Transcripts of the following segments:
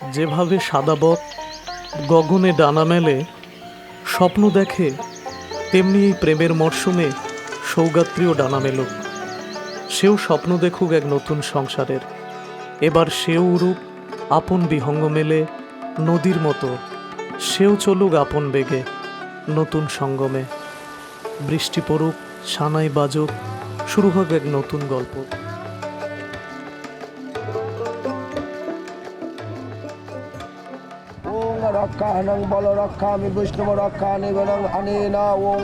যেভাবে সাদা বক গগনে ডানা মেলে স্বপ্ন দেখে, তেমনি এই প্রেমের মরশুমে সৌগাত্রীও ডানা মেলুক। সেও স্বপ্ন দেখুক এক নতুন সংসারের। এবার সেও উড়ুক আপন বিহঙ্গ মেলে নদীর মতো। সেও চলুক আপন বেগে নতুন সঙ্গমে। বৃষ্টি পড়ুক, সানাই বাজুক, শুরু হোক এক নতুন গল্প। রক্ষানং বল রক্ষামি বৈষ্ণব রক্ষানি গণং আনেনা ওং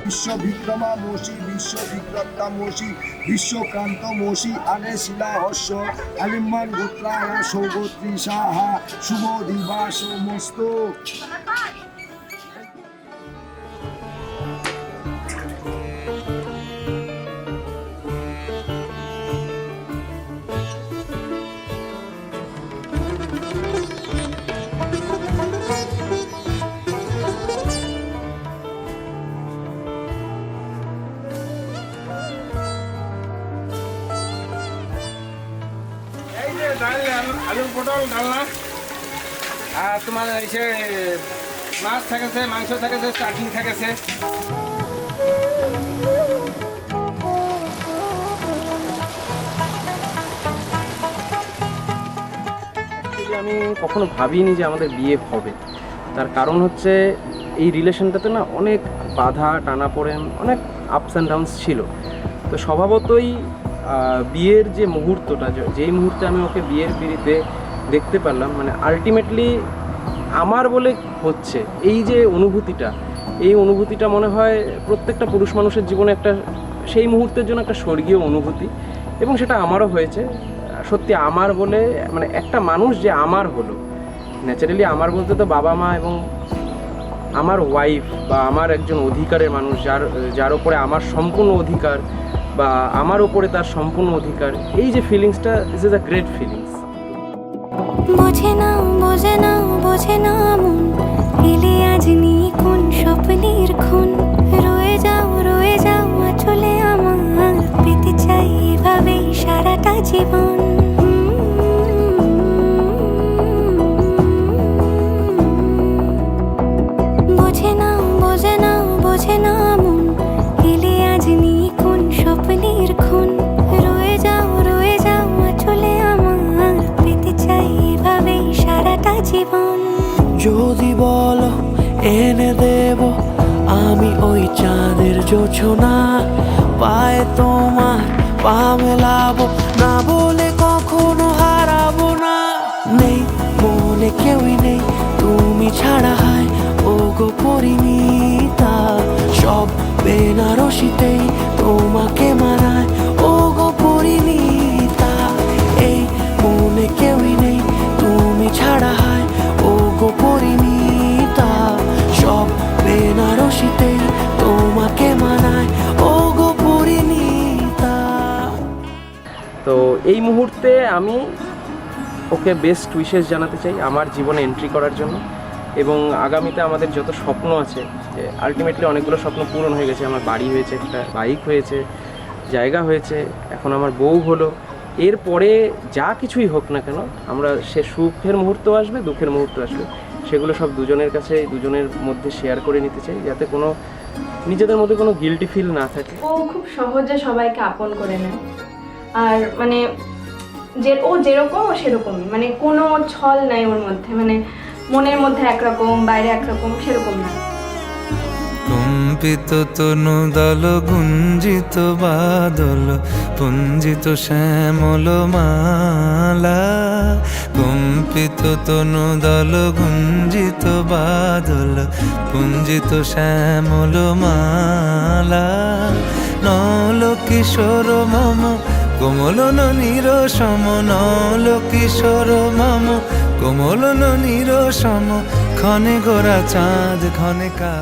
বিশ্ববিক্রমা মসি বিশ্ববিক্রতামসি বিশ্বক্রান্তমসি আনে শিলাহস্য আলিম্বান গোত্রায় সৌগোত্রী সাহা শুভ দিবাস মস্ত। আলু পটল ডালনা আর তোমার এসে মাছ থাকেছে, মাংস থাকেছে, চাটনি থাকেছে। আমি কখনো ভাবিনি যে আমাদের বিয়ে হবে। তার কারণ হচ্ছে এই রিলেশনটাতে না অনেক বাধা টানাপোড়েন, অনেক আপস অ্যান্ড ডাউনস ছিল। তো স্বভাবতই বিয়ের যে মুহূর্তটা, যেই মুহূর্তে আমি ওকে বিয়ের পিঁড়িতে দেখতে পারলাম, মানে আলটিমেটলি আমার বলে হচ্ছে এই যে অনুভূতিটা, এই অনুভূতিটা মনে হয় প্রত্যেকটা পুরুষ মানুষের জীবনে একটা সেই মুহূর্তের জন্য একটা স্বর্গীয় অনুভূতি। এবং সেটা আমারও হয়েছে। সত্যি আমার বলে, মানে একটা মানুষ যে আমার হলো, ন্যাচারালি আমার বলতে তো বাবা মা এবং আমার ওয়াইফ বা আমার একজন অধিকারের মানুষ, যার ওপরে আমার সম্পূর্ণ অধিকার বা আমার ওপরে তার সম্পূর্ণ অধিকার, এই যে ফিলিংসটা, this is a great feelings. বোঝে না বোঝে না বোঝে না মন, এলে আজ নিয়ে কোন স্বপ্নের খুন। রয়ে যাও চলে আমার, পেতে চাই এভাবেই সারাটা জীবন। বোঝে না বোঝে না বোঝে না মন, এলে আজ নিয়ে কোন স্বপ্নের খুন। রয়ে যাও চলে আমার, পেতে চাই এভাবেই সারাটা জীবন। যদি বলো এনে দেব আমি ওই চাঁদের জোছনা, পায়ে তোমার পা মেলাবো, না বলে কখনো হারাবো না। নেই মনে কেউই নেই তুমি ছাড়া, হয় ও গো পরিণীতা। সব বেনারসিতেই তোমাকে মানায় ও গো পরিণীতা। এই মনে কেউই নেই তুমি ছাড়া, হয় ও গো পরিণীতা। সব বেনারসিতেই তোমাকে মানায় ও গো পরিণীতা। তো এই মুহূর্তে আমি ওকে বেস্ট উইশেস জানাতে চাই আমার জীবনে এন্ট্রি করার জন্য। এবং আগামীতে আমাদের যত স্বপ্ন আছে, আলটিমেটলি অনেকগুলো স্বপ্ন পূরণ হয়ে গেছে। আমার বাড়ি হয়েছে, একটা বাইক হয়েছে, জায়গা হয়েছে, এখন আমার বউ হলো। এরপরে যা কিছুই হোক না কেন, আমরা সে সুখের মুহূর্ত আসবে, দুঃখের মুহূর্ত আসবে, সেগুলো সব দুজনের কাছে, দুজনের মধ্যে শেয়ার করে নিতে চাই, যাতে কোনো নিজেদের মধ্যে কোনো গিল্টি ফিল না থাকে। ও খুব সহজে সবাইকে আপন করে নেয়। আর মানে ও যেরকম ও সেরকমই, মানে কোনো ছল নাই ওর মধ্যে, মানে মনের মধ্যে একরকম বাইরে একরকম, সেরকম না। কম্পিত তনু দল গুঞ্জিত বাদল পুঞ্জিত শ্যামল মালা। কম্পিত তনু দল গুঞ্জিত বাদল পুঞ্জিত শ্যামল মালা। নল কিশোর মম কোমল নীর সম, নল কিশোর মম কোমল নীর সম। ক্ষণে গোরা চাঁদ ক্ষণে কা